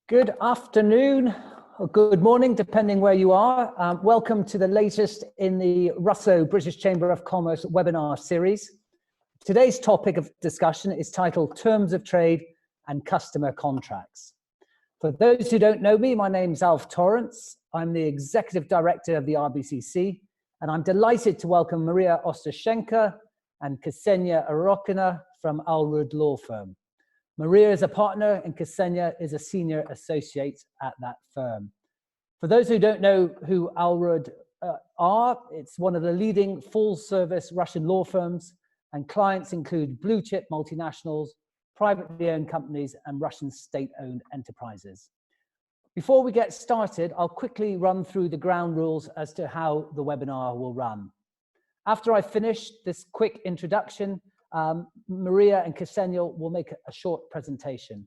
Good afternoon, or good morning, depending where you are. Welcome to the latest in the Russo-British Chamber of Commerce webinar series. Today's topic of discussion is titled Terms of Trade and Customer Contracts. For those who don't know me, my name's Alf Torrance. I'm the Executive Director of the RBCC, and I'm delighted to welcome Maria Ostashenko and Ksenia Arokina from ALRUD law firm. Maria is a partner and Ksenia is a senior associate at that firm. For those who don't know who ALRUD are, it's one of the leading full-service Russian law firms, and clients include blue-chip multinationals, privately owned companies, and Russian state-owned enterprises. Before we get started, I'll quickly run through the ground rules as to how the webinar will run. After I finish this quick introduction, Maria and Ksenia will make a short presentation.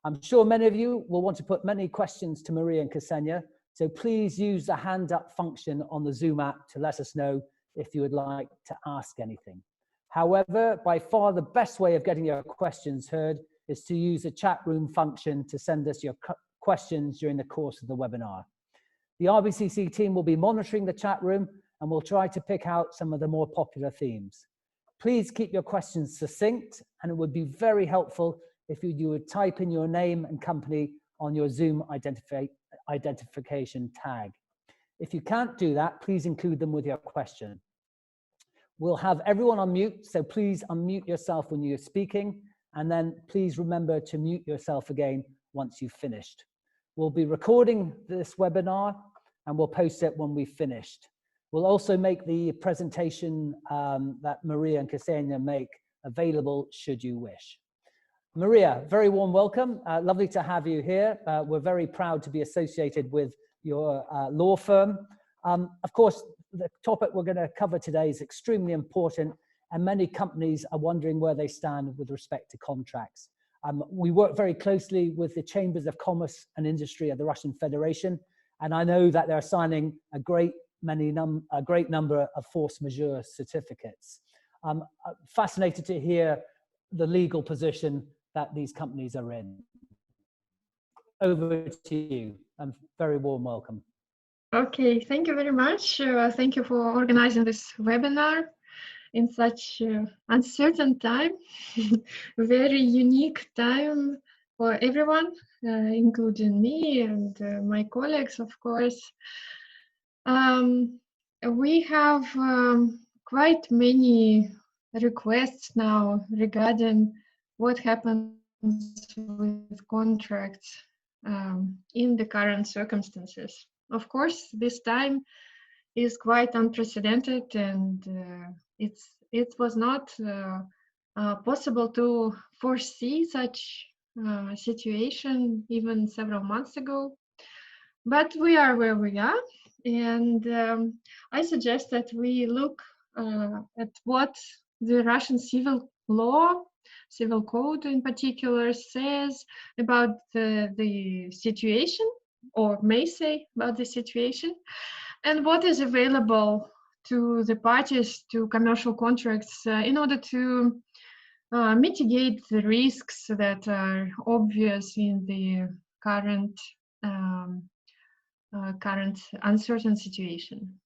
I'm sure many of you will want to put many questions to Maria and Ksenia, so please use the hand up function on the Zoom app to let us know if you would like to ask anything. However, by far the best way of getting your questions heard is to use the chat room function to send us your questions during the course of the webinar. The RBCC team will be monitoring the chat room and we'll try to pick out some of the more popular themes. Please keep your questions succinct, and it would be very helpful if you would type in your name and company on your Zoom identification tag. If you can't do that, please include them with your question. We'll have everyone on mute, so please unmute yourself when you're speaking, and then please remember to mute yourself again once you've finished. We'll be recording this webinar and we'll post it when we've finished. We'll also make the presentation that Maria and Ksenia make available should you wish. Maria, very warm welcome. Lovely to have you here. We're very proud to be associated with your law firm. Of course, the topic we're going to cover today is extremely important, and many companies are wondering where they stand with respect to contracts. We work very closely with the Chambers of Commerce and Industry of the Russian Federation, and I know that they're signing a great number of force majeure certificates. I'm fascinated to hear the legal position that these companies are in. Over to you, and very warm welcome. Okay, thank you very much. Thank you for organizing this webinar in such uncertain time, very unique time for everyone, including me and my colleagues, of course. We have quite many requests now regarding what happens with contracts in the current circumstances. Of course, this time is quite unprecedented, and it was not possible to foresee such situation even several months ago. But we are where we are, and I suggest that we look at what the Russian civil law, civil code in particular, says about the situation, or may say about the situation, and what is available to the parties to commercial contracts in order to mitigate the risks that are obvious in the current uncertain situation.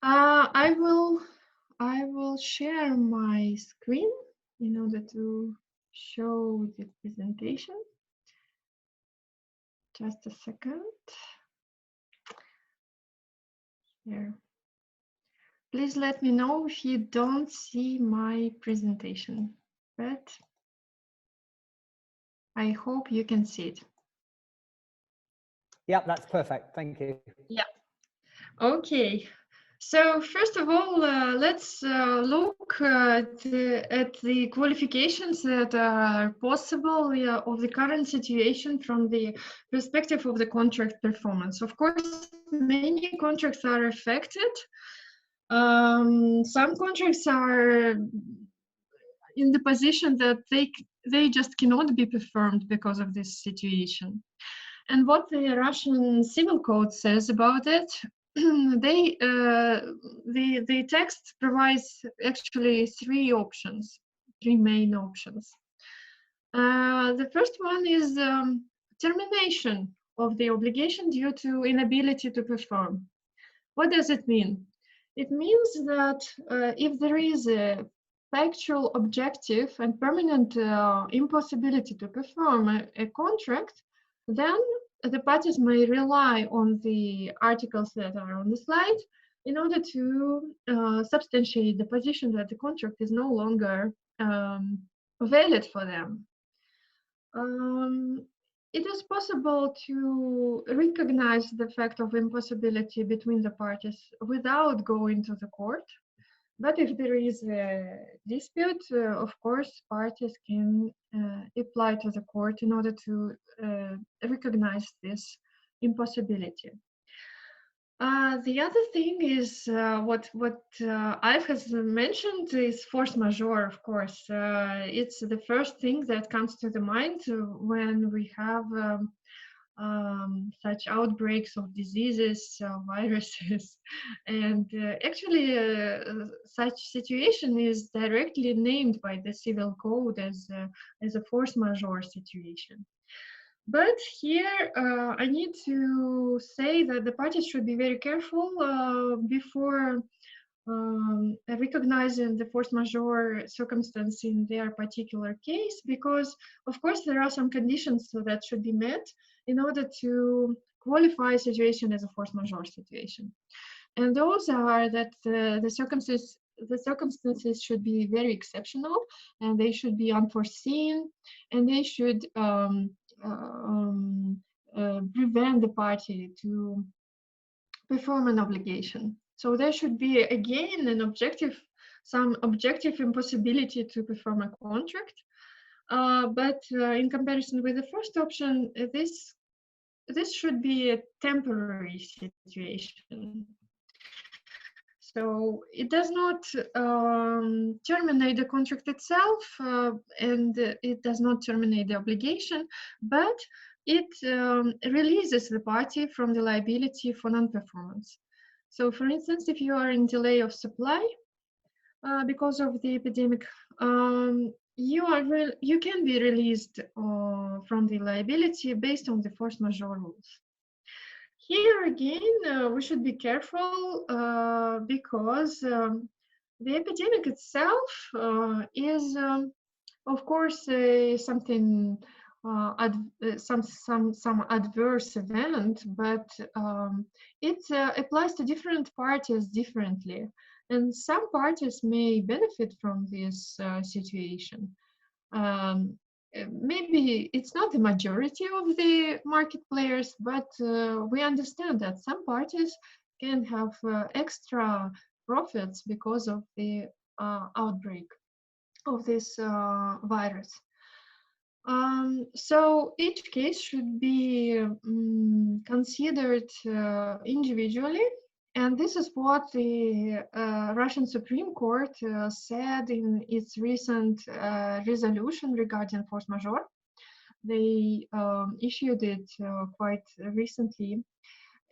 I will share my screen in order to show the presentation. Just a second. Here. Please let me know if you don't see my presentation, but I hope you can see it. Yeah, that's perfect. Thank you. Yeah. Okay. So first of all, let's look at the qualifications that are possible of the current situation from the perspective of the contract performance. Of course, many contracts are affected. Some contracts are in the position that they just cannot be performed because of this situation. And what the Russian Civil Code says about it, the text provides actually three main options. The first one is termination of the obligation due to inability to perform. What does it mean? It means that if there is a factual, objective, and permanent impossibility to perform a contract, then the parties may rely on the articles that are on the slide in order to substantiate the position that the contract is no longer valid for them. It is possible to recognize the fact of impossibility between the parties without going to the court. But if there is a dispute, of course, parties can apply to the court in order to recognize this impossibility. The other thing is what I've has mentioned is force majeure, of course. It's the first thing that comes to the mind when we have such outbreaks of diseases, viruses, and actually such situation is directly named by the civil code as a force majeure situation. But here I need to say that the parties should be very careful before recognizing the force majeure circumstance in their particular case, because of course there are some conditions that should be met in order to qualify a situation as a force majeure situation. And those are that the circumstances should be very exceptional, and they should be unforeseen, and they should prevent the party to perform an obligation. So there should be again some objective impossibility to perform a contract. But in comparison with the first option, this should be a temporary situation. So it does not terminate the contract itself, and it does not terminate the obligation, but it releases the party from the liability for non-performance. So for instance, if you are in delay of supply because of the epidemic, you can be released from the liability based on the force majeure rules. Here again, we should be careful because the epidemic itself is, of course, something some adverse event, but it applies to different parties differently, and some parties may benefit from this situation. Maybe it's not the majority of the market players, but we understand that some parties can have extra profits because of the outbreak of this virus. So each case should be considered individually, and this is what the Russian Supreme Court said in its recent resolution regarding force majeure. They issued it quite recently,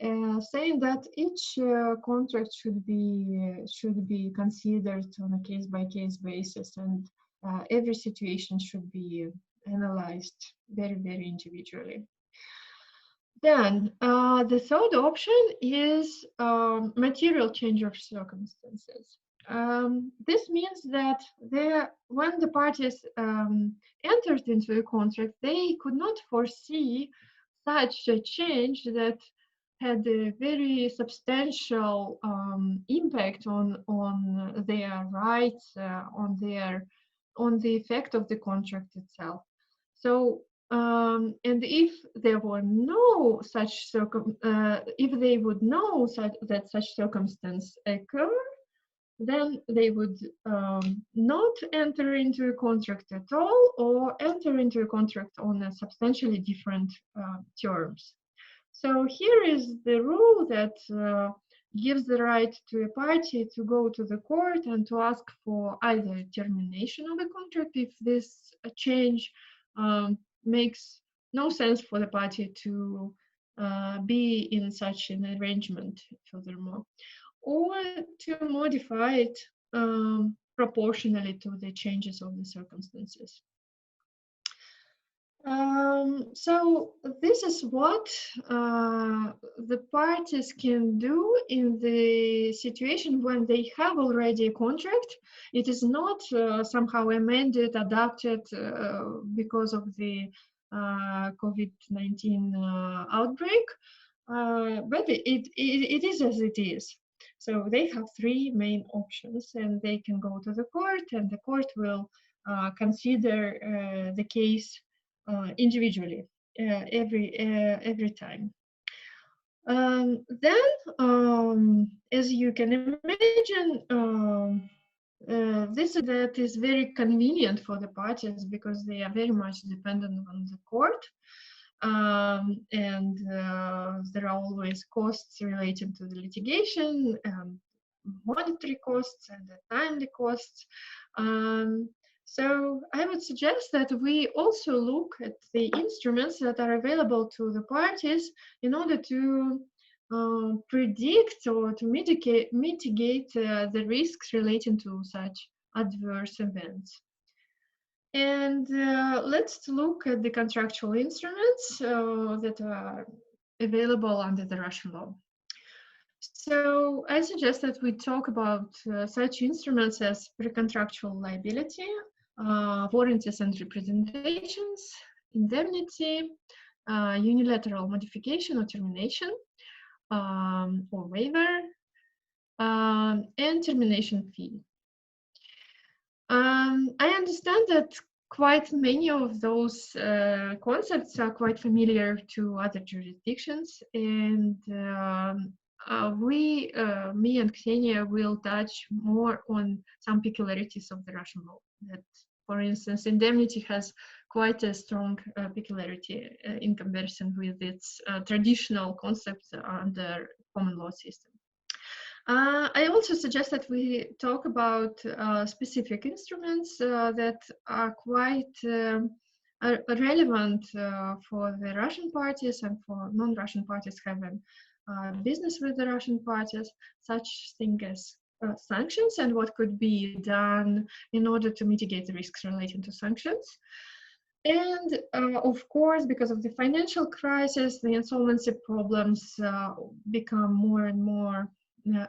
saying that each contract should be considered on a case-by-case basis, and every situation should be analyzed very, very individually. Then the third option is material change of circumstances. This means that when the parties entered into a contract, they could not foresee such a change that had a very substantial impact on their rights, on the effect of the contract itself. So, and if there were no such if they would know that such circumstance occurred, then they would not enter into a contract at all, or enter into a contract on a substantially different terms. So here is the rule that gives the right to a party to go to the court and to ask for either termination of the contract if this change makes no sense for the party to be in such an arrangement furthermore, or to modify it proportionally to the changes of the circumstances. So this is what the parties can do in the situation when they have already a contract. It is not somehow amended, adapted because of the COVID-19 outbreak, but it is as it is. So they have three main options, and they can go to the court, and the court will consider the case individually every time. Then, as you can imagine, that is very convenient for the parties because they are very much dependent on the court. And there are always costs relating to the litigation, and monetary costs and the timely costs. So I would suggest that we also look at the instruments that are available to the parties in order to predict or to mitigate the risks relating to such adverse events. And let's look at the contractual instruments that are available under the Russian law. So I suggest that we talk about such instruments as pre-contractual liability, warranties and representations, indemnity, unilateral modification or termination, or waiver, and termination fee. I understand that quite many of those concepts are quite familiar to other jurisdictions, and me and Ksenia will touch more on some peculiarities of the Russian law. That, for instance, indemnity has quite a strong peculiarity in comparison with its traditional concepts under common law system. I also suggest that we talk about specific instruments that are quite relevant for the Russian parties and for non-Russian parties having business with the Russian parties, such things as sanctions and what could be done in order to mitigate the risks relating to sanctions. And of course, because of the financial crisis, the insolvency problems become more and more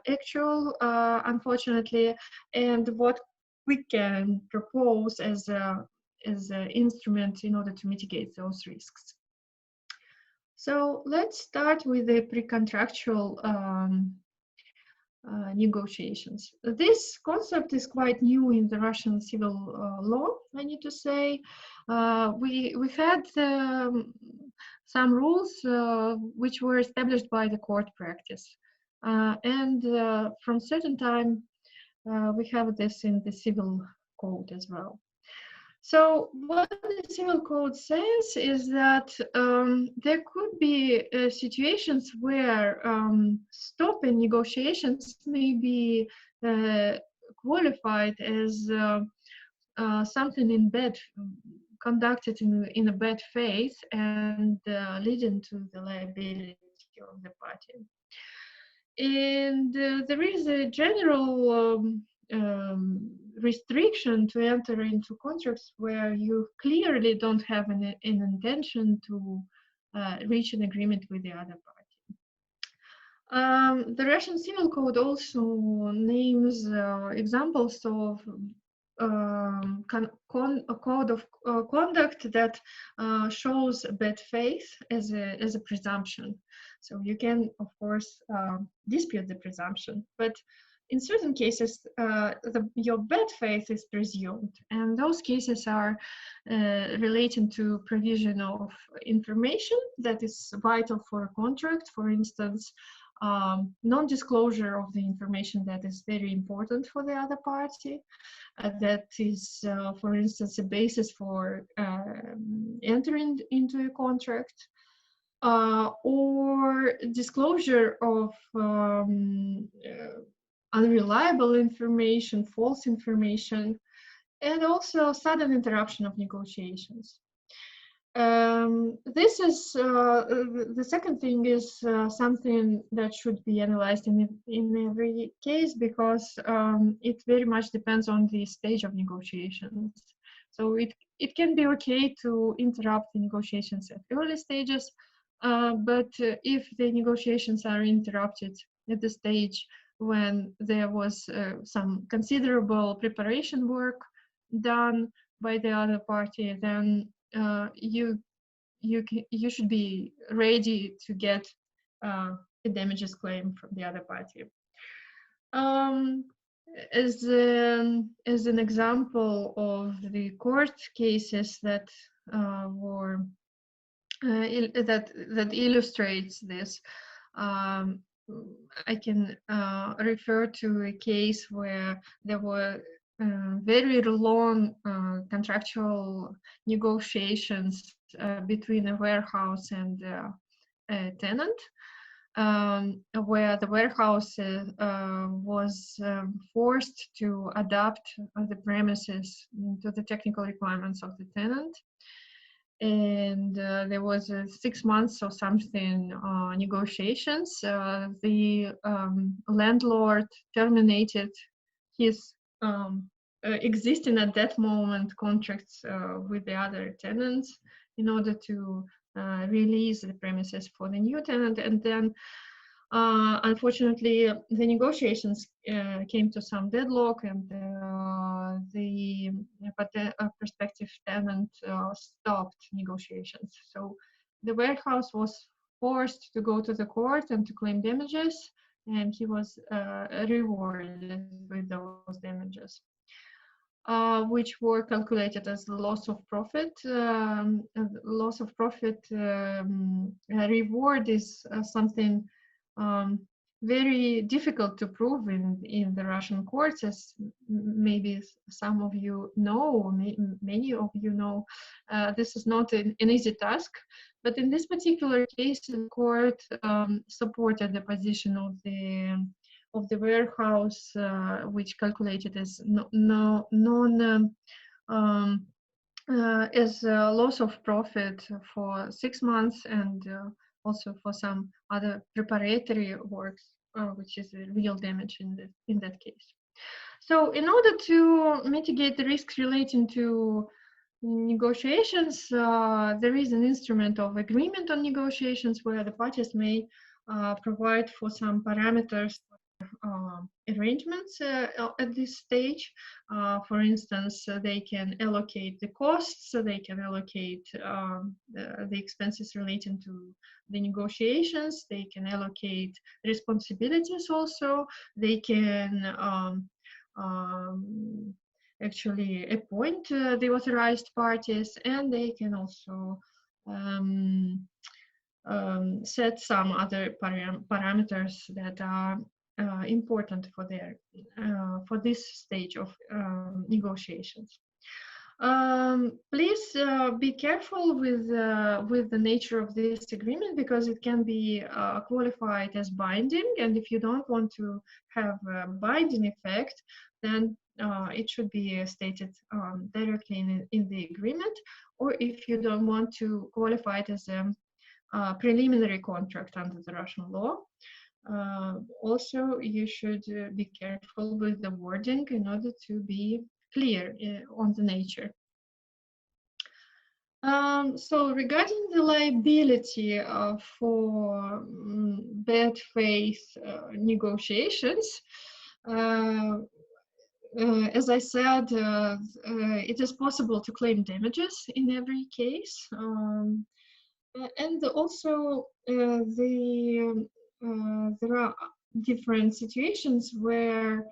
actual, unfortunately, and what we can propose as an instrument in order to mitigate those risks. So let's start with the pre-contractual negotiations. This concept is quite new in the Russian civil law, I need to say. We had some rules which were established by the court practice. And from certain time, we have this in the civil code as well. So what the civil code says is that there could be situations where stopping negotiations may be qualified as something conducted in a bad faith and leading to the liability of the party. And there is a general restriction to enter into contracts where you clearly don't have an intention to reach an agreement with the other party. The Russian Civil Code also names examples of a code of conduct that shows bad faith as a presumption. So you can, of course, dispute the presumption, but in certain cases, your bad faith is presumed, and those cases are relating to provision of information that is vital for a contract. For instance, non-disclosure of the information that is very important for the other party. That is, for instance, a basis for entering into a contract. Or disclosure of unreliable information, false information, and also sudden interruption of negotiations. This is the second thing is something that should be analyzed in every case because it very much depends on the stage of negotiations. So it can be okay to interrupt the negotiations at early stages, but if the negotiations are interrupted at the stage when there was some considerable preparation work done by the other party, then you should be ready to get a damages claim from the other party. As an example of the court cases that were that illustrates this, I can refer to a case where there were very long contractual negotiations between a warehouse and a tenant, where the warehouse was forced to adapt the premises to the technical requirements of the tenant. And there was 6 months or something negotiations. The landlord terminated his existing at that moment contracts with the other tenants in order to release the premises for the new tenant. And then unfortunately the negotiations came to some deadlock, and the prospective tenant stopped negotiations. So the warehouse was forced to go to the court and to claim damages, and he was rewarded with those damages, which were calculated as the loss of profit. Loss of profit reward is something very difficult to prove in the Russian courts, as maybe some of you know, or many of you know. This is not an easy task, but in this particular case, the court supported the position of the warehouse, which calculated as as loss of profit for 6 months, and also for some other preparatory works, which is a real damage in that case. So in order to mitigate the risks relating to negotiations, there is an instrument of agreement on negotiations where the parties may provide for some parameters arrangements at this stage. For instance, they can allocate the costs, so they can allocate the expenses relating to the negotiations, they can allocate responsibilities also, they can actually appoint the authorized parties, and they can also set some other parameters that are important for this stage of negotiations. Please be careful with the nature of this agreement, because it can be qualified as binding, and if you don't want to have a binding effect, then it should be stated directly in the agreement, or if you don't want to qualify it as a preliminary contract under the Russian law. Also, you should be careful with the wording in order to be clear on the nature. So regarding the liability for bad faith negotiations, as I said, it is possible to claim damages in every case. And also there are different situations where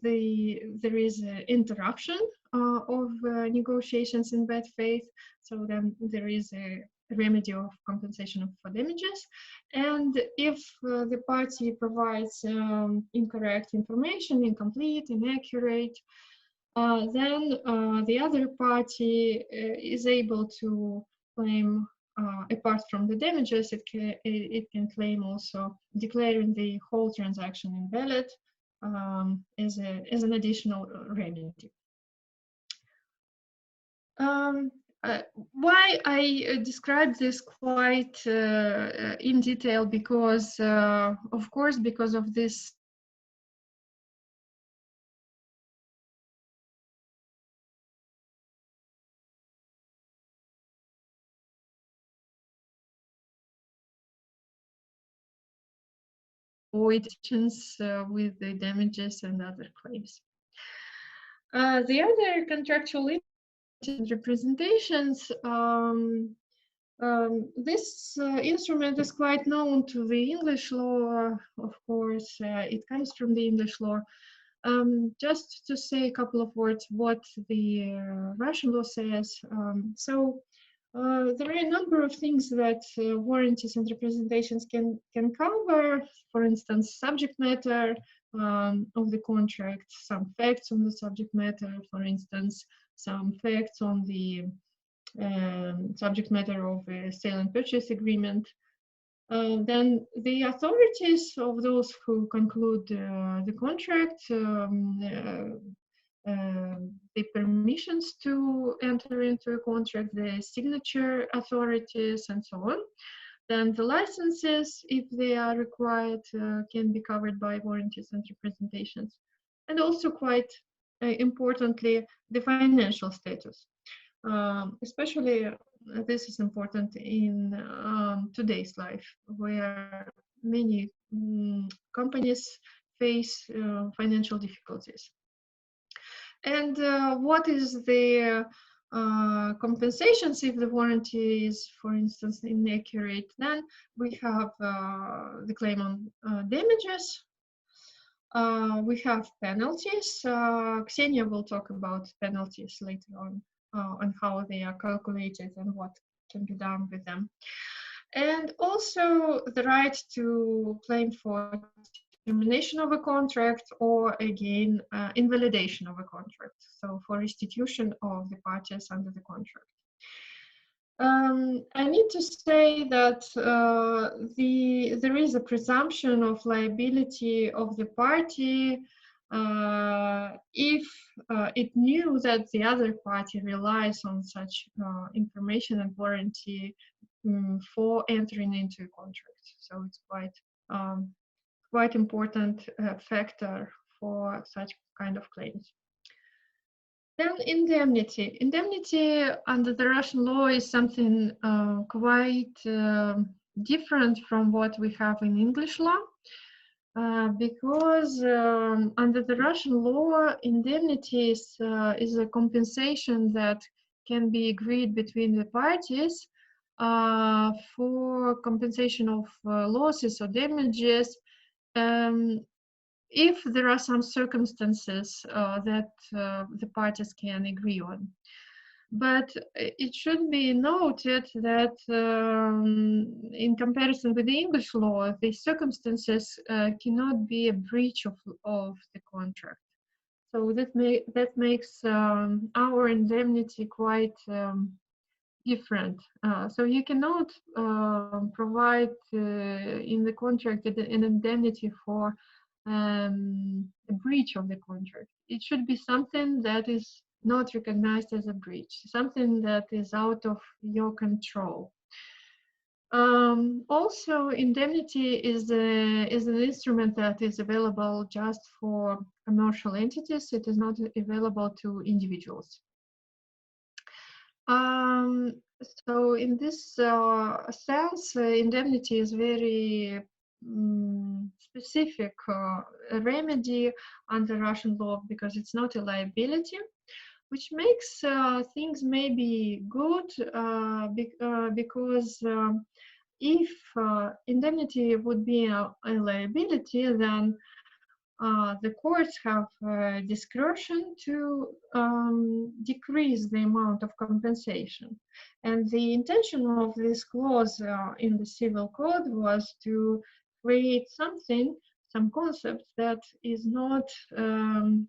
there is an interruption of negotiations in bad faith, so then there is a remedy of compensation for damages. And if the party provides incorrect information, incomplete, inaccurate, then the other party is able to claim, apart from the damages, it can claim also declaring the whole transaction invalid as an additional remedy. Why I described this quite in detail, because of course, because of this avoidance with the damages and other claims. The other contractual representations, this instrument is quite known to the English law, of course. It comes from the English law. Just to say a couple of words what the Russian law says. There are a number of things that warranties and representations can cover. For instance, subject matter of the contract, some facts on the subject matter, for instance, some facts on the subject matter of a sale and purchase agreement. Then the authorities of those who conclude the contract, the permissions to enter into a contract, the signature authorities, and so on. Then the licenses, if they are required, can be covered by warranties and representations. And also, quite importantly, the financial status. Especially this is important in today's life, where many companies face financial difficulties. And what is the compensations if the warranty is, for instance, inaccurate? Then we have the claim on damages. We have penalties. Ksenia will talk about penalties later on how they are calculated and what can be done with them. And also the right to claim for termination of a contract, or again, invalidation of a contract. So for restitution of the parties under the contract. I need to say that there is a presumption of liability of the party if it knew that the other party relies on such information and warranty for entering into a contract. So it's quite important factor for such kind of claims. Then indemnity. Indemnity under the Russian law is something quite different from what we have in English law, because under the Russian law, indemnity is a compensation that can be agreed between the parties for compensation of losses or damages if there are some circumstances that the parties can agree on. But it should be noted that in comparison with the English law, the circumstances cannot be a breach of the contract. So that makes our indemnity quite different. So you cannot provide in the contract an indemnity for a breach of the contract. It should be something that is not recognized as a breach, something that is out of your control. Also, indemnity is an instrument that is available just for commercial entities. It is not available to individuals. So in this sense, indemnity is very specific remedy under Russian law, because it's not a liability, which makes things maybe good because if indemnity would be a liability, then the courts have discretion to decrease the amount of compensation. And the intention of this clause in the Civil Code was to create some concept that is not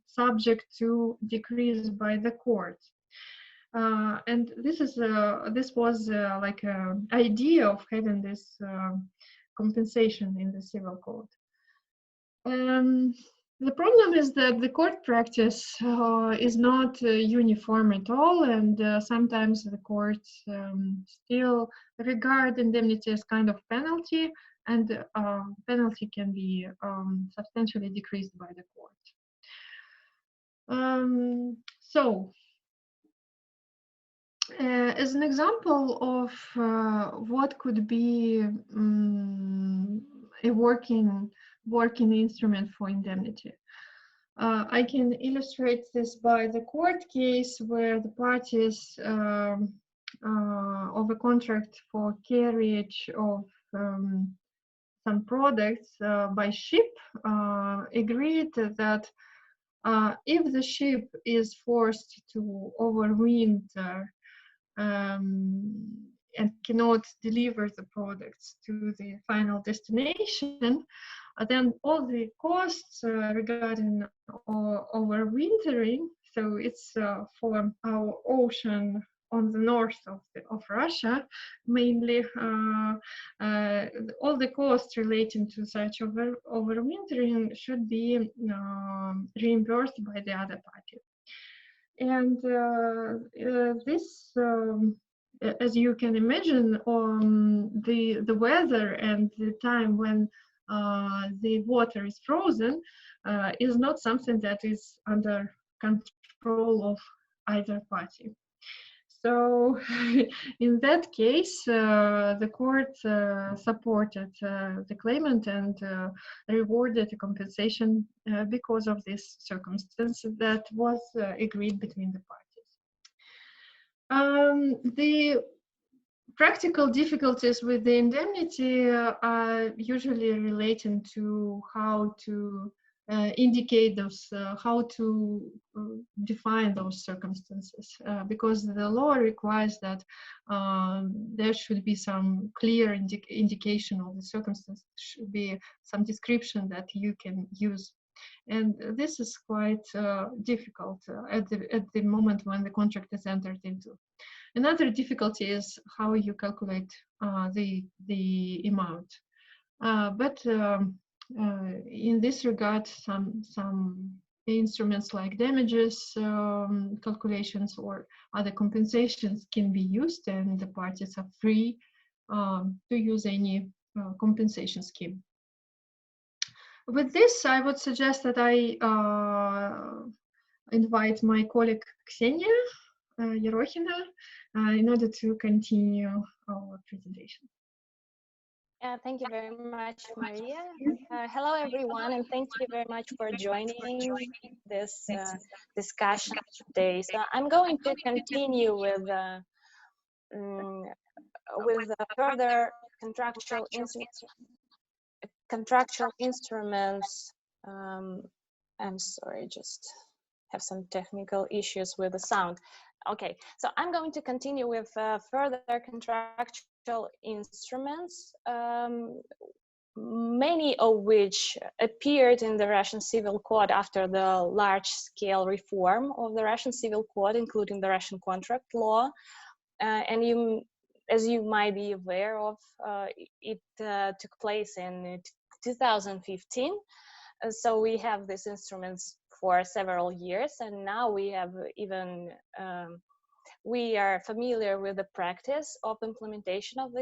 subject to decrease by the court. And this was like an idea of having this compensation in the Civil Code. The problem is that the court practice is not uniform at all, and sometimes the courts still regard indemnity as kind of penalty, and penalty can be substantially decreased by the court. As an example of what could be a working working instrument for indemnity. I can illustrate this by the court case where the parties of a contract for carriage of some products by ship agreed that if the ship is forced to overwinter and cannot deliver the products to the final destination, then all the costs regarding overwintering, so it's for our ocean on the north of Russia, mainly all the costs relating to such overwintering should be reimbursed by the other party. And this, as you can imagine, the weather and the time when the water is frozen is not something that is under control of either party. So in that case, the court supported the claimant and rewarded a compensation because of this circumstance that was agreed between the parties. The practical difficulties with the indemnity are usually relating to how to indicate those, how to define those circumstances, because the law requires that there should be some clear indication of the circumstance, should be some description that you can use. And this is quite difficult at the moment when the contract is entered into. Another difficulty is how you calculate the amount. But in this regard, some instruments like damages calculations or other compensations can be used, and the parties are free to use any compensation scheme. With this, I would suggest that I invite my colleague Ksenia Yerohina in order to continue our presentation. Thank you very much, Maria. Hello, everyone, and thank you very much for joining this discussion today. So I'm going to continue with further contractual instruments. I'm sorry, just have some technical issues with the sound. Okay, so I'm going to continue with further contractual instruments, many of which appeared in the Russian Civil Code after the large-scale reform of the Russian Civil Code, including the Russian contract law. And as you might be aware of, it took place in 2015. So we have these instruments for several years, and now we have even we are familiar with the practice of implementation of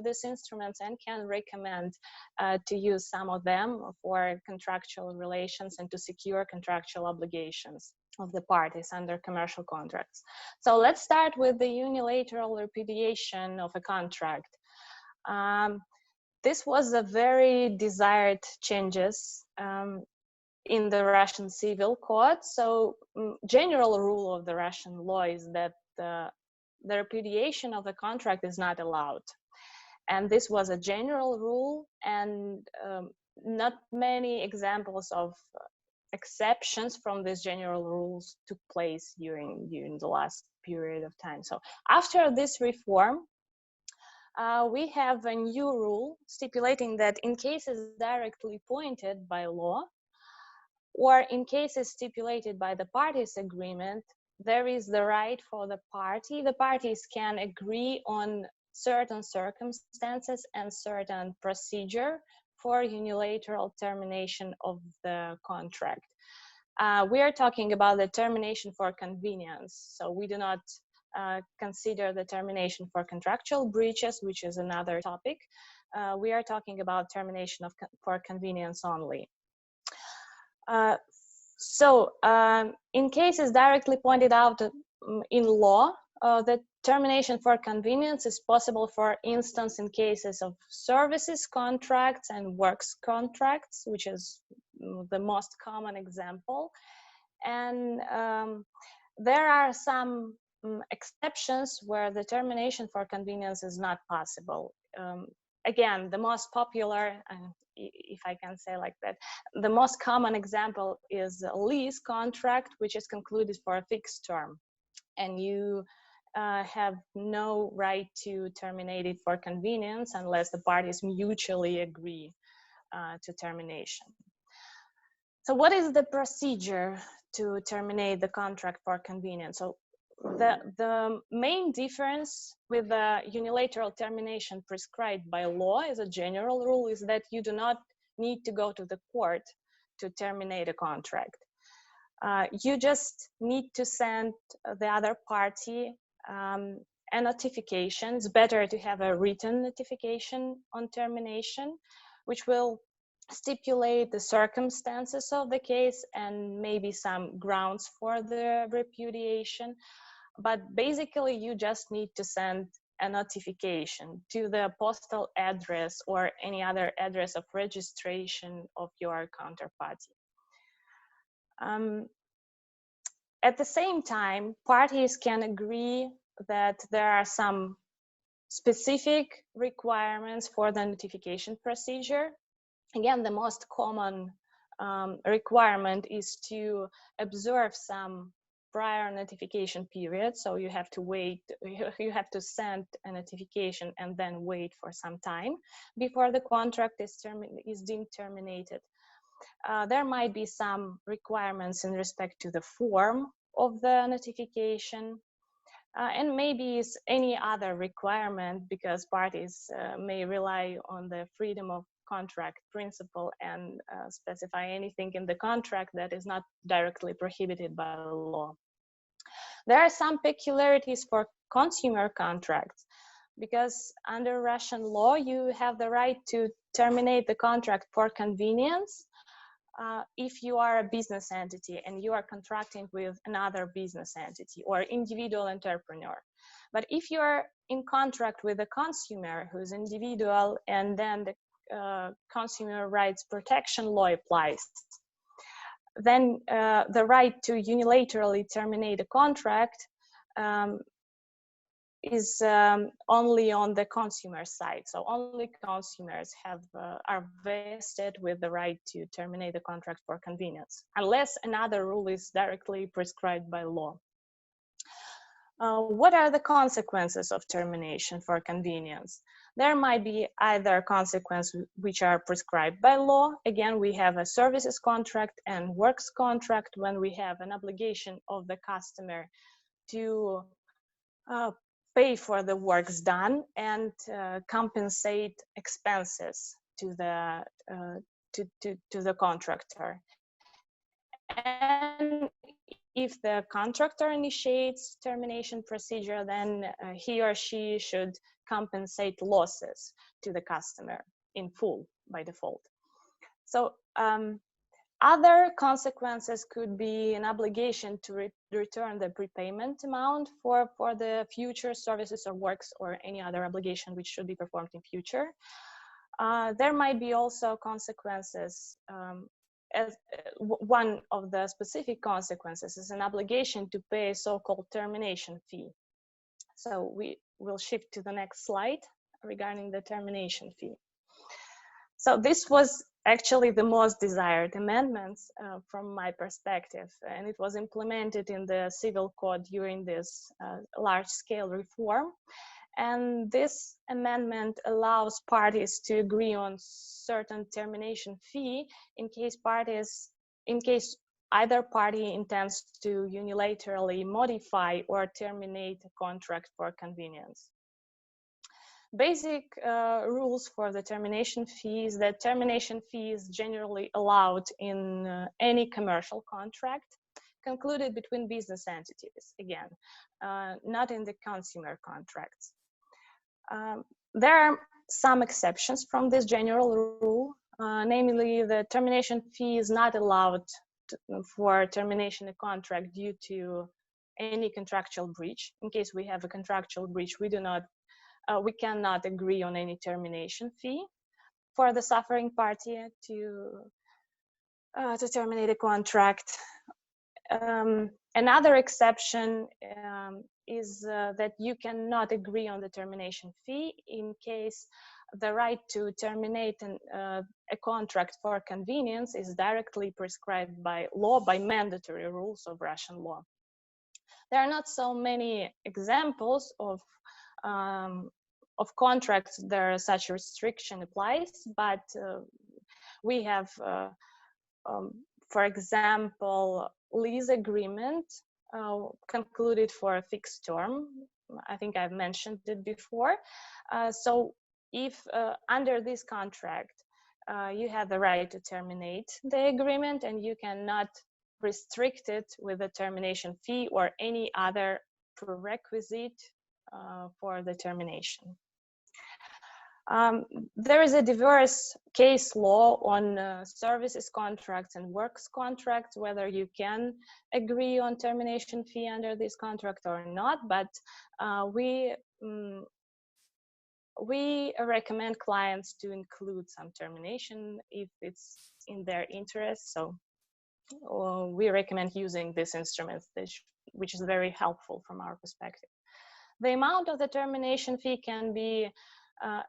these instruments and can recommend to use some of them for contractual relations and to secure contractual obligations of the parties under commercial contracts. So let's start with the unilateral repudiation of a contract. This was a very desired changes in the Russian Civil Code. So general rule of the Russian law is that the repudiation of a contract is not allowed. And this was a general rule, and not many examples of exceptions from these general rules took place during the last period of time. So after this reform, we have a new rule stipulating that in cases directly appointed by law, or in cases stipulated by the parties' agreement, there is the right for the parties can agree on certain circumstances and certain procedure for unilateral termination of the contract. We are talking about the termination for convenience. So we do not consider the termination for contractual breaches, which is another topic. We are talking about termination for convenience only. In cases directly pointed out in law, the termination for convenience is possible, for instance, in cases of services contracts and works contracts, which is the most common example. And there are some exceptions where the termination for convenience is not possible. Again, the most popular, if I can say like that, the most common example is a lease contract, which is concluded for a fixed term, and you have no right to terminate it for convenience unless the parties mutually agree to termination. So what is the procedure to terminate the contract for convenience? So the main difference with the unilateral termination prescribed by law as a general rule is that you do not need to go to the court to terminate a contract. You just need to send the other party a notification. It's better to have a written notification on termination, which will stipulate the circumstances of the case and maybe some grounds for the repudiation. But basically, you just need to send a notification to the postal address or any other address of registration of your counterparty. At the same time, parties can agree that there are some specific requirements for the notification procedure. Again, the most common requirement is to observe some prior notification period. So you have to wait, you have to send a notification and then wait for some time before the contract is deemed terminated. There might be some requirements in respect to the form of the notification, and maybe it's any other requirement, because parties may rely on the freedom of contract principle and specify anything in the contract that is not directly prohibited by law. There are some peculiarities for consumer contracts, because under Russian law, you have the right to terminate the contract for convenience if you are a business entity and you are contracting with another business entity or individual entrepreneur. But if you are in contract with a consumer who is individual, and then the consumer rights protection law applies, then the right to unilaterally terminate a contract is only on the consumer side. So only consumers are vested with the right to terminate the contract for convenience, unless another rule is directly prescribed by law. What are the consequences of termination for convenience? There might be either consequences which are prescribed by law. Again, we have a services contract and works contract when we have an obligation of the customer to pay for the works done and compensate expenses to the contractor. And if the contractor initiates termination procedure, then he or she should compensate losses to the customer in full by default. So other consequences could be an obligation to return the prepayment amount for the future services or works, or any other obligation which should be performed in future. There might be also consequences. As one of the specific consequences is an obligation to pay a so-called termination fee. So we will shift to the next slide regarding the termination fee. So this was actually the most desired amendments from my perspective, and it was implemented in the civil code during this large-scale reform. And this amendment allows parties to agree on certain termination fee in case either party intends to unilaterally modify or terminate a contract for convenience. Basic rules for the termination fee is that termination fee is generally allowed in any commercial contract concluded between business entities, again, not in the consumer contracts. There are some exceptions from this general rule, namely the termination fee is not allowed for termination of contract due to any contractual breach. In case we have a contractual breach, we cannot agree on any termination fee for the suffering party to terminate a contract. Another exception is that you cannot agree on the termination fee in case the right to terminate a contract for convenience is directly prescribed by law, by mandatory rules of Russian law. There are not so many examples of contracts where such restriction applies, but we have, for example, lease agreement concluded for a fixed term. I think I've mentioned it before. So if under this contract you have the right to terminate the agreement, and you cannot restrict it with a termination fee or any other prerequisite for the termination. There is a diverse case law on services contracts and works contracts, whether you can agree on termination fee under this contract or not, but we recommend clients to include some termination if it's in their interest. So we recommend using this instrument, which is very helpful from our perspective. The amount of the termination fee can be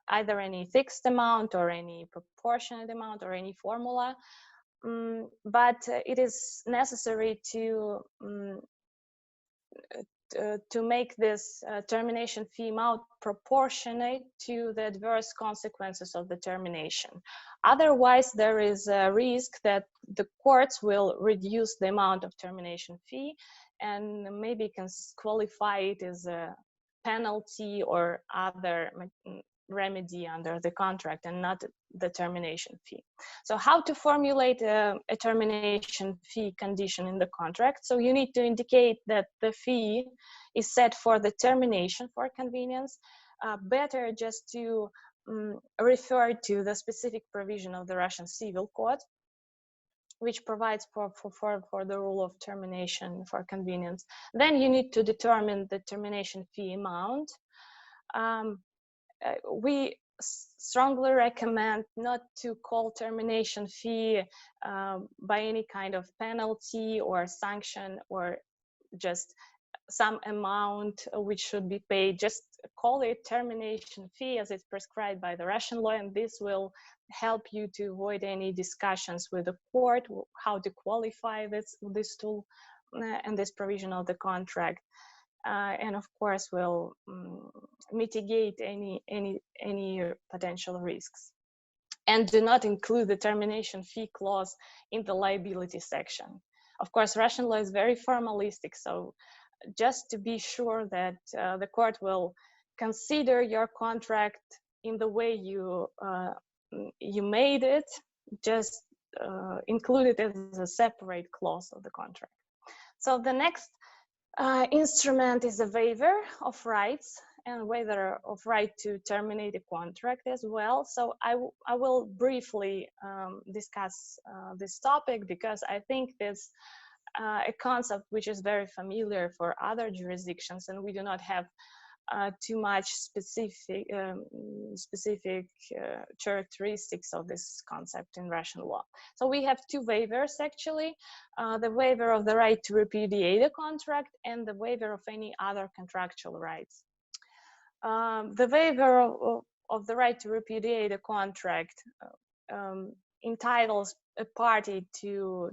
either any fixed amount or any proportionate amount or any formula, but it is necessary to make this termination fee amount proportionate to the adverse consequences of the termination. Otherwise, there is a risk that the courts will reduce the amount of termination fee and maybe can qualify it as a penalty or other remedy under the contract and not the termination fee. So how to formulate a termination fee condition in the contract? So you need to indicate that the fee is set for the termination for convenience. Better just to refer to the specific provision of the Russian Civil Code, which provides for the rule of termination for convenience. Then you need to determine the termination fee amount. We strongly recommend not to call termination fee by any kind of penalty or sanction or just some amount which should be paid. Just call it termination fee as it's prescribed by the Russian law, and this will help you to avoid any discussions with the court how to qualify this tool and this provision of the contract. And of course will mitigate any potential risks. And do not include the termination fee clause in the liability section. Of course, Russian law is very formalistic, so just to be sure that the court will consider your contract in the way you made it, just include it as a separate clause of the contract. So the next instrument is a waiver of rights and waiver of right to terminate a contract as well. So I will briefly discuss this topic because I think it's a concept which is very familiar for other jurisdictions, and we do not have too much specific characteristics of this concept in Russian law. So we have two waivers actually, the waiver of the right to repudiate a contract and the waiver of any other contractual rights. The waiver of the right to repudiate a contract entitles a party to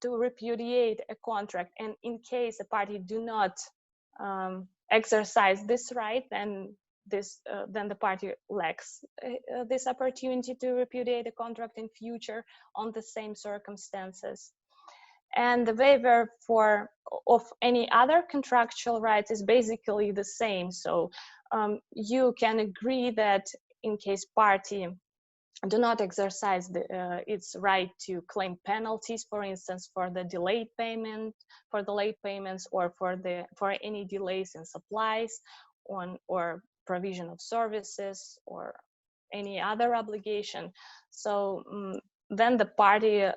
repudiate a contract, and in case a party do not exercise this right, then the party lacks this opportunity to repudiate a contract in future on the same circumstances. And the waiver of any other contractual rights is basically the same. So you can agree that in case party do not exercise its right to claim penalties, for instance, for the delayed payment, for the late payments, or for any delays in supplies or provision of services or any other obligation. So then the party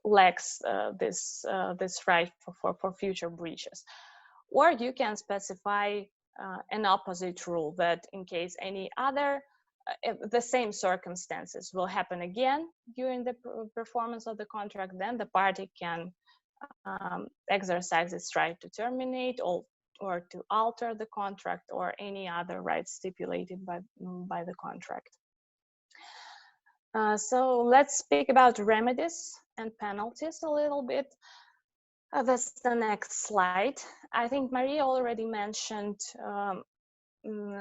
lacks this right for future breaches. Or you can specify an opposite rule that in case any other the same circumstances will happen again during the performance of the contract, then the party can exercise its right to terminate or to alter the contract or any other rights stipulated by the contract. So let's speak about remedies and penalties a little bit. That's the next slide. I think Maria already mentioned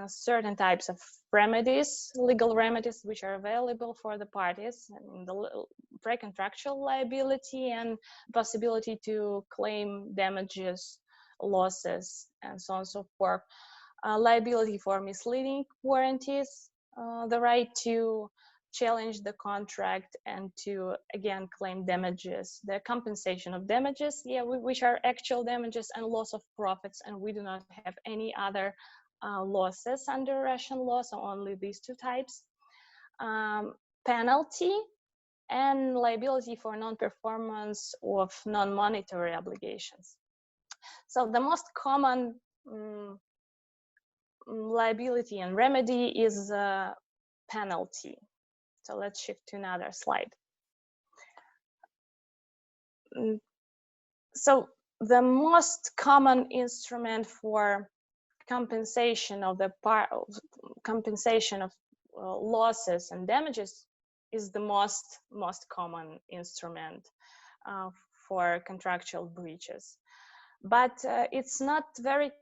certain types of remedies, legal remedies, which are available for the parties, and the pre-contractual liability and possibility to claim damages, losses, and so on and so forth. Liability for misleading warranties, the right to challenge the contract and to again claim damages, the compensation of damages, which are actual damages, and loss of profits, and we do not have any other losses under Russian law, so only these two types. Penalty and liability for non-performance of non-monetary obligations. So the most common liability and remedy is penalty. So let's shift to another slide. So the most common instrument for compensation of losses and damages is the most common instrument for contractual breaches, but it's not very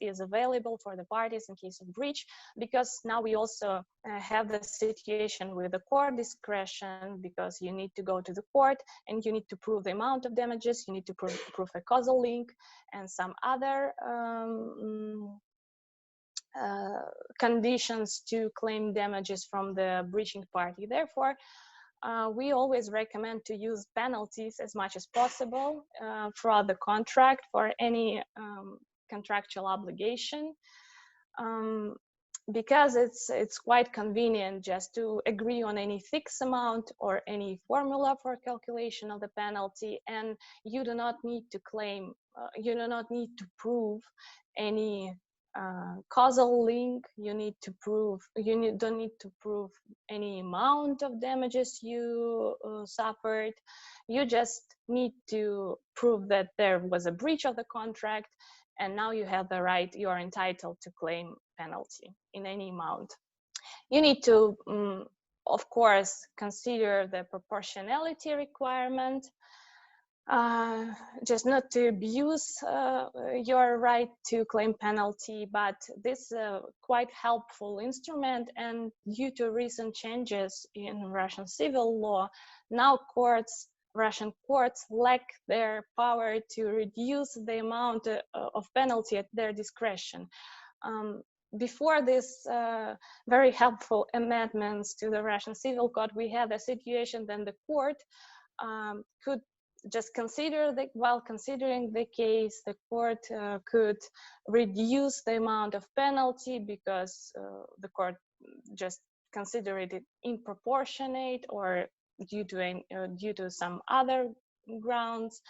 is available for the parties in case of breach, because now we also have the situation with the court discretion, because you need to go to the court and you need to prove the amount of damages, you need to prove a causal link and some other conditions to claim damages from the breaching party. Therefore, we always recommend to use penalties as much as possible throughout the contract for any contractual obligation, because it's quite convenient just to agree on any fixed amount or any formula for calculation of the penalty, and you do not need to claim, you do not need to prove any causal link. You need to prove, don't need to prove any amount of damages you suffered. You just need to prove that there was a breach of the contract, and now you have the right, you are entitled to claim penalty in any amount. You need to, of course, consider the proportionality requirement, just not to abuse your right to claim penalty, but this is a quite helpful instrument, and due to recent changes in Russian civil law, now Russian courts lack their power to reduce the amount of penalty at their discretion. Before this very helpful amendments to the Russian Civil Code, we had a situation that the court could just consider while considering the case, the court could reduce the amount of penalty because the court just considered it disproportionate or due to some other grounds.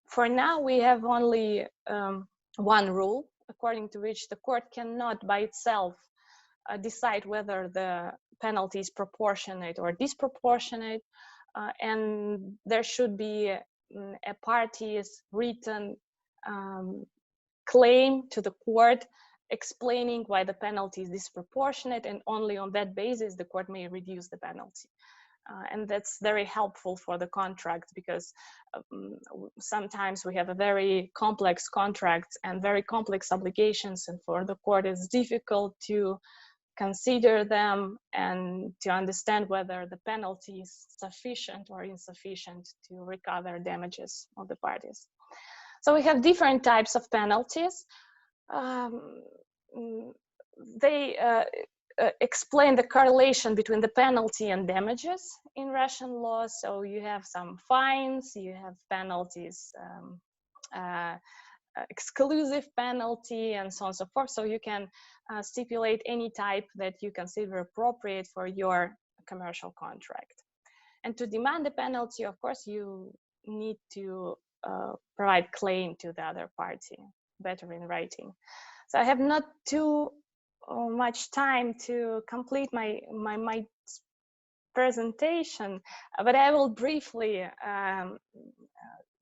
For now, we have only one rule, according to which the court cannot by itself decide whether the penalty is proportionate or disproportionate, and there should be a party's written claim to the court explaining why the penalty is disproportionate, and only on that basis the court may reduce the penalty. And that's very helpful for the contract, because sometimes we have a very complex contracts and very complex obligations, and for the court it's difficult to consider them and to understand whether the penalty is sufficient or insufficient to recover damages of the parties. So we have different types of penalties. They explain the correlation between the penalty and damages in Russian law. So you have some fines, you have penalties exclusive penalty, and so on and so forth. So you can stipulate any type that you consider appropriate for your commercial contract. And to demand the penalty, of course, you need to provide claim to the other party, better in writing. So I have not too much time to complete my presentation, but I will briefly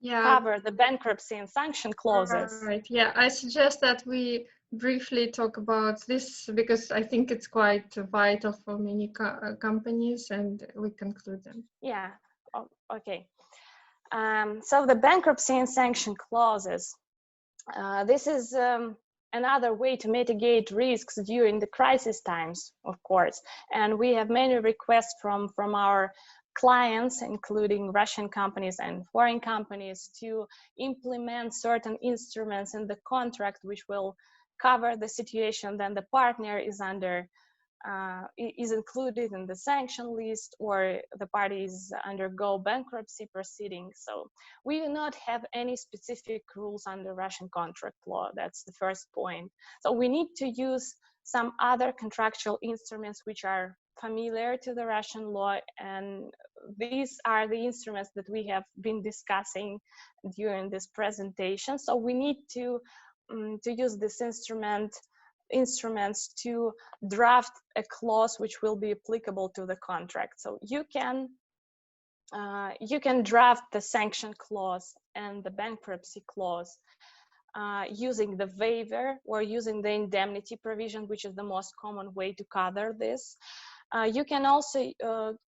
cover the bankruptcy and sanction clauses. Right. Yeah, I suggest that we briefly talk about this because I think it's quite vital for many companies, and we conclude them. Yeah. Oh, okay. So the bankruptcy and sanction clauses. This is another way to mitigate risks during the crisis times, of course. And we have many requests from our clients, including Russian companies and foreign companies, to implement certain instruments in the contract which will cover the situation that the partner is under, is included in the sanction list, or the parties undergo bankruptcy proceedings. So we do not have any specific rules under Russian contract law. That's the first point. So we need to use some other contractual instruments which are familiar to the Russian law, and these are the instruments that we have been discussing during this presentation. So we need to use this instruments to draft a clause which will be applicable to the contract. So you can draft the sanction clause and the bankruptcy clause using the waiver or using the indemnity provision, which is the most common way to cover this. You can also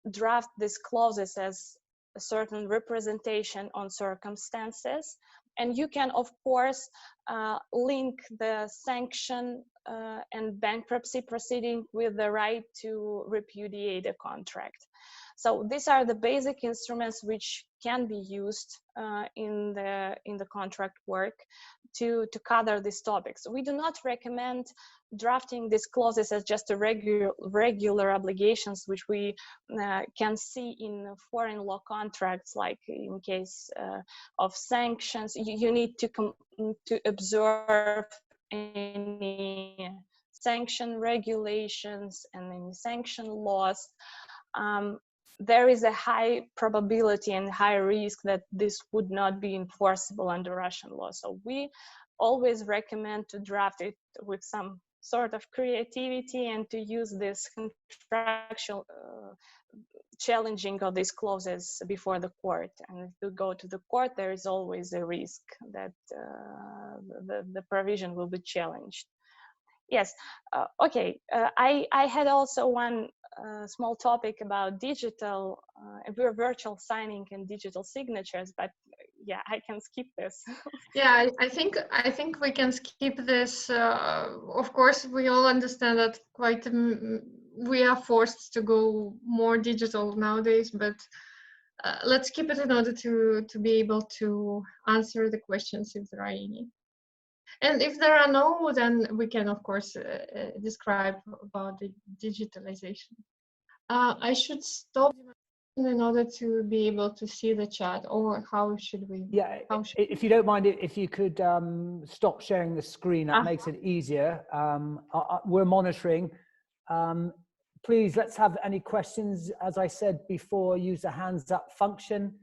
draft these clauses as a certain representation on circumstances, and you can, of course, link the sanction and bankruptcy proceeding with the right to repudiate a contract. So these are the basic instruments which can be used in the contract work to cover these topics. We do not recommend drafting these clauses as just a regular obligations which we can see in foreign law contracts, like in case of sanctions. You need to observe any sanction regulations and any sanction laws. There is a high probability and high risk that this would not be enforceable under Russian law. So we always recommend to draft it with some sort of creativity and to use this contractual challenging of these clauses before the court. And if you go to the court, there is always a risk that the provision will be challenged. Yes, okay. I had also one small topic about digital, virtual signing and digital signatures, but yeah, I can skip this. Yeah, I think we can skip this. Of course, we all understand that we are forced to go more digital nowadays, but let's keep it in order to be able to answer the questions if there are any. And if there are no, then we can, of course, describe about the digitalization. I should stop in order to be able to see the chat, or how should we? Yeah, if you don't mind, if you could stop sharing the screen, that makes it easier. We're monitoring. Please, let's have any questions. As I said before, use the hands up function.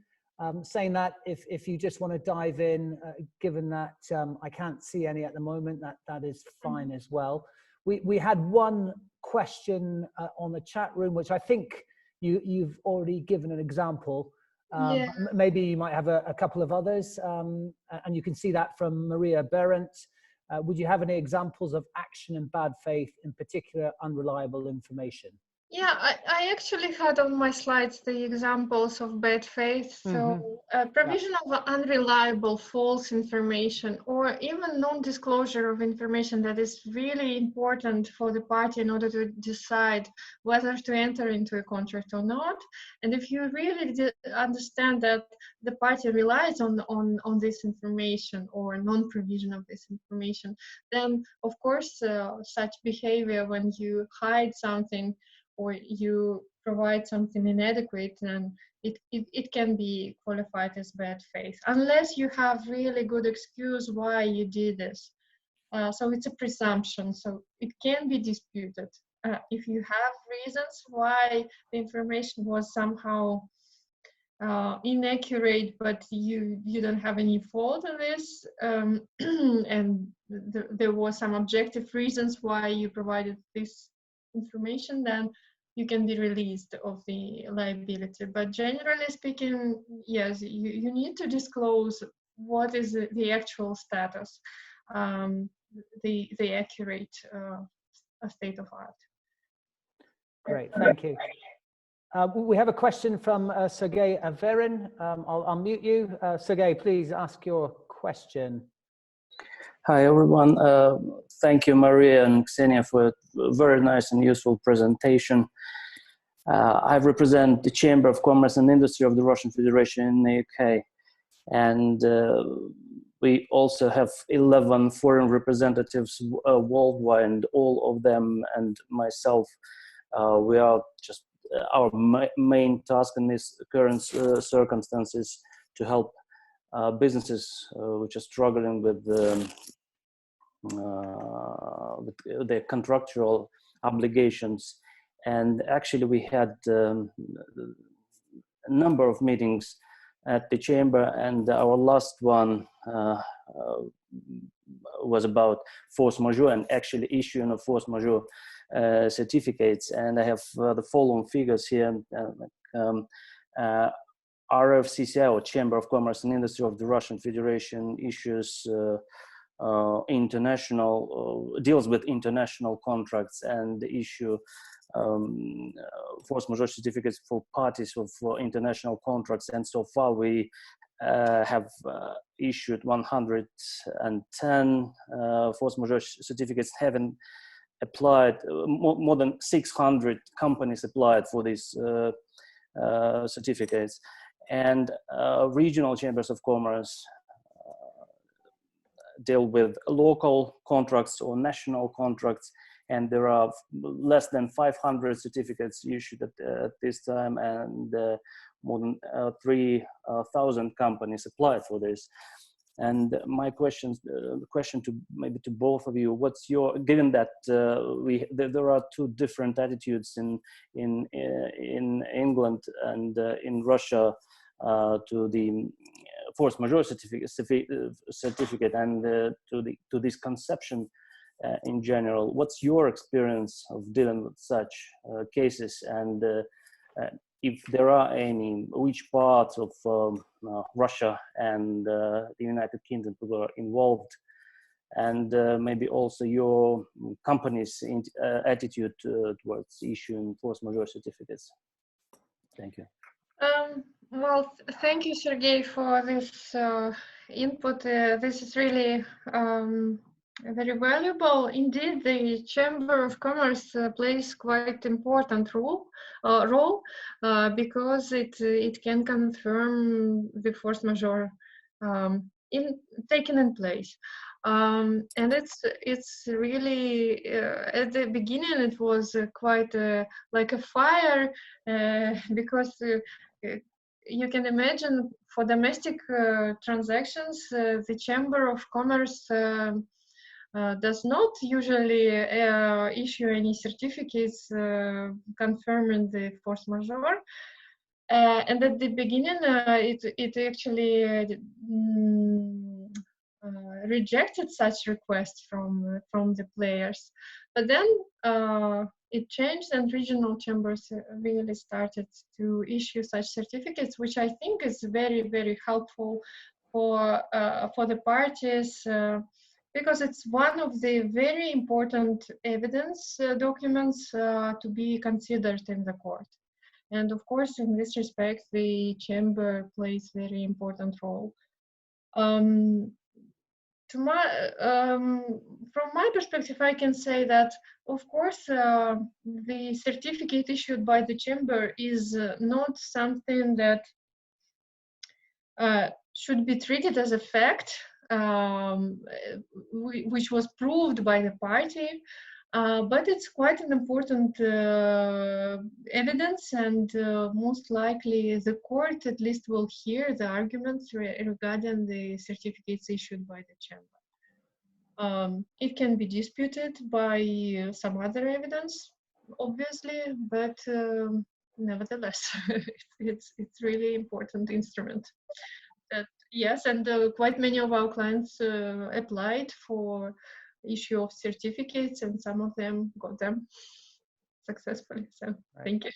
Saying that if you just want to dive in, given that I can't see any at the moment, that is fine as well. We had one question on the chat room, which I think you've already given an example. Yeah. Maybe you might have a couple of others, and you can see that from Maria Berendt. Would you have any examples of action in bad faith, in particular unreliable information? Yeah, I actually had on my slides the examples of bad faith. So provision of unreliable, false information, or even non-disclosure of information that is really important for the party in order to decide whether to enter into a contract or not. And if you really understand that the party relies on this information or non-provision of this information, then of course such behavior, when you hide something or you provide something inadequate, then it can be qualified as bad faith, unless you have really good excuse why you did this. So it's a presumption, so it can be disputed. If you have reasons why the information was somehow inaccurate, but you don't have any fault in this, and there was some objective reasons why you provided this information, then you can be released of the liability. But generally speaking, yes, you need to disclose what is the actual status, the accurate state of art. Great, thank you. We have a question from Sergey Averin. I'll unmute you. Sergey, please ask your question. Hi, everyone. Thank you, Maria and Ksenia, for a very nice and useful presentation. I represent the Chamber of Commerce and Industry of the Russian Federation in the UK. And we also have 11 foreign representatives worldwide, and all of them and myself, we are just our main task in these current circumstances to help businesses which are struggling with their contractual obligations. And actually we had a number of meetings at the chamber, and our last one was about force majeure and actually issuing of force majeure certificates. And I have the following figures here. RFCCI, or Chamber of Commerce and Industry of the Russian Federation, issues deals with international contracts and issue force majeure certificates for parties of international contracts. And so far we have issued 110 force majeure certificates, having applied, more than 600 companies applied for these certificates. And regional chambers of commerce deal with local contracts or national contracts, and there are less than 500 certificates issued at this time, and more than 3,000 companies applied for this. And my question to maybe to both of you: what's your, given that there are two different attitudes in England and in Russia to the force majeure certificate and to this conception in general, what's your experience of dealing with such cases, and if there are any, which parts of Russia and the United Kingdom were involved, and maybe also your company's attitude towards issuing force majeure certificates? Thank you. Well, thank you, Sergey, for this input. This is really very valuable. Indeed, the Chamber of Commerce plays quite important role because it can confirm the force majeure taken in place. And it's really at the beginning it was quite like a fire because you can imagine for domestic transactions the Chamber of Commerce does not usually issue any certificates confirming the force majeure. And at the beginning, it actually rejected such requests from the players. But then it changed, and regional chambers really started to issue such certificates, which I think is very, very helpful for the parties. Because it's one of the very important evidence documents to be considered in the court. And of course, in this respect, the chamber plays very important role. From my perspective, I can say that, of course, the certificate issued by the chamber is not something that should be treated as a fact, which was proved by the party. But it's quite an important evidence, and most likely the court at least will hear the arguments regarding the certificates issued by the chamber. It can be disputed by some other evidence, obviously, but nevertheless, it's really important instrument. Yes, and quite many of our clients applied for issue of certificates, and some of them got them successfully. So thank you.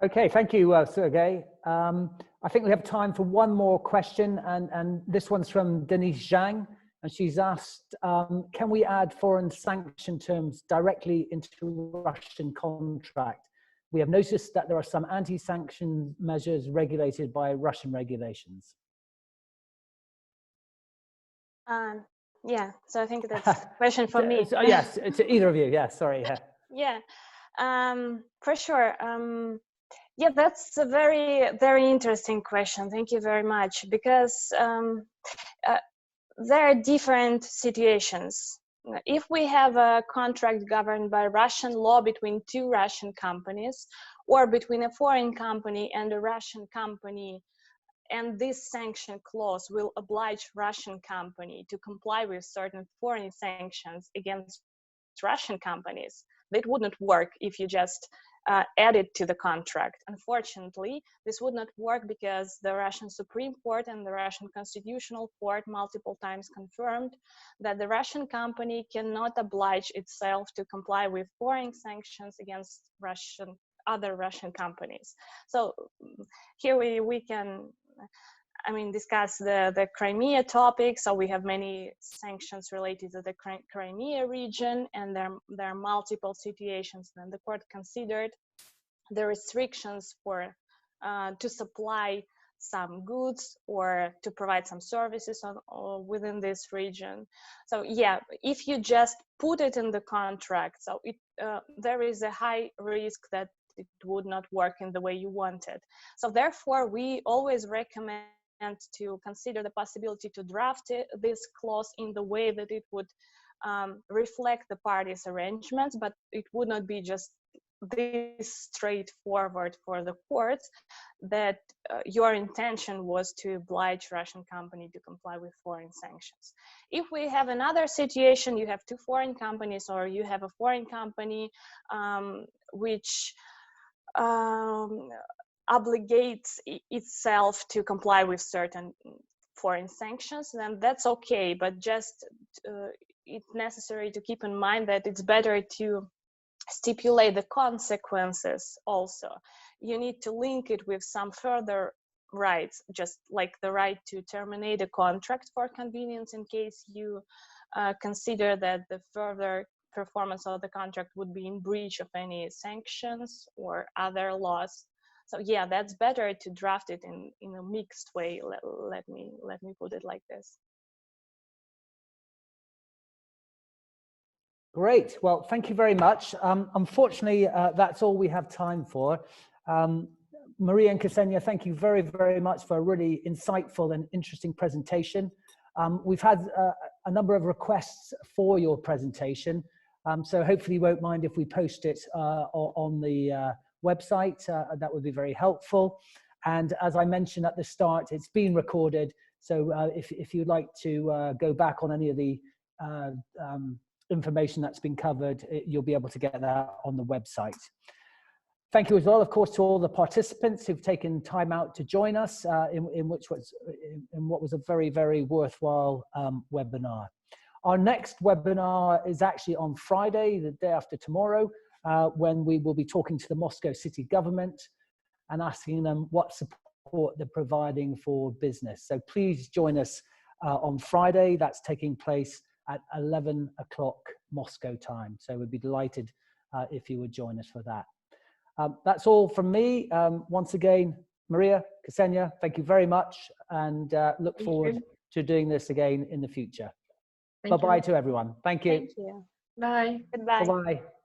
Okay, thank you, Sergey. I think we have time for one more question, and this one's from Denise Zhang, and she's asked, can we add foreign sanction terms directly into Russian contract? We have noticed that there are some anti-sanction measures regulated by Russian regulations. Yeah, so I think that's a question for me. Yes, to either of you. Yeah, sorry. Yeah, for sure. Yeah, that's a very, very interesting question. Thank you very much, because there are different situations. If we have a contract governed by Russian law between two Russian companies, or between a foreign company and a Russian company, and this sanction clause will oblige Russian company to comply with certain foreign sanctions against Russian companies, that wouldn't work if you just add it to the contract. Unfortunately, this would not work because the Russian Supreme Court and the Russian Constitutional Court multiple times confirmed that the Russian company cannot oblige itself to comply with foreign sanctions against other Russian companies. So here we can, I mean, discuss the Crimea topic. So we have many sanctions related to the Crimea region, and there are multiple situations. Then the court considered the restrictions for to supply some goods or to provide some services within this region. So yeah, if you just put it in the contract, so there is a high risk that it would not work in the way you wanted. So therefore, we always recommend to consider the possibility to draft this clause in the way that it would reflect the parties' arrangements, but it would not be just this straightforward for the courts that your intention was to oblige Russian company to comply with foreign sanctions. If we have another situation, you have two foreign companies, or you have a foreign company which obligates itself to comply with certain foreign sanctions, then that's okay, but just it's necessary to keep in mind that it's better to stipulate the consequences also. You need to link it with some further rights, just like the right to terminate a contract for convenience in case you consider that the further performance of the contract would be in breach of any sanctions or other laws. So yeah, that's better to draft it in a mixed way. Let me put it like this. Great. Well, thank you very much. Unfortunately, that's all we have time for. Maria and Ksenia, thank you very, very much for a really insightful and interesting presentation. We've had a number of requests for your presentation, so hopefully you won't mind if we post it on the website. That would be very helpful. And as I mentioned at the start, it's been recorded, so if you'd like to go back on any of the information that's been covered, you'll be able to get that on the website. Thank you as well, of course, to all the participants who've taken time out to join us in what was a very, very worthwhile webinar. Our next webinar is actually on Friday, the day after tomorrow, when we will be talking to the Moscow city government and asking them what support they're providing for business. So please join us on Friday. That's taking place at 11 o'clock Moscow time. So we'd be delighted if you would join us for that. That's all from me. Once again, Maria, Ksenia, thank you very much, and look forward to doing this again in the future. Bye-bye to everyone. Thank you. Thank you. Bye. Goodbye. Bye-bye.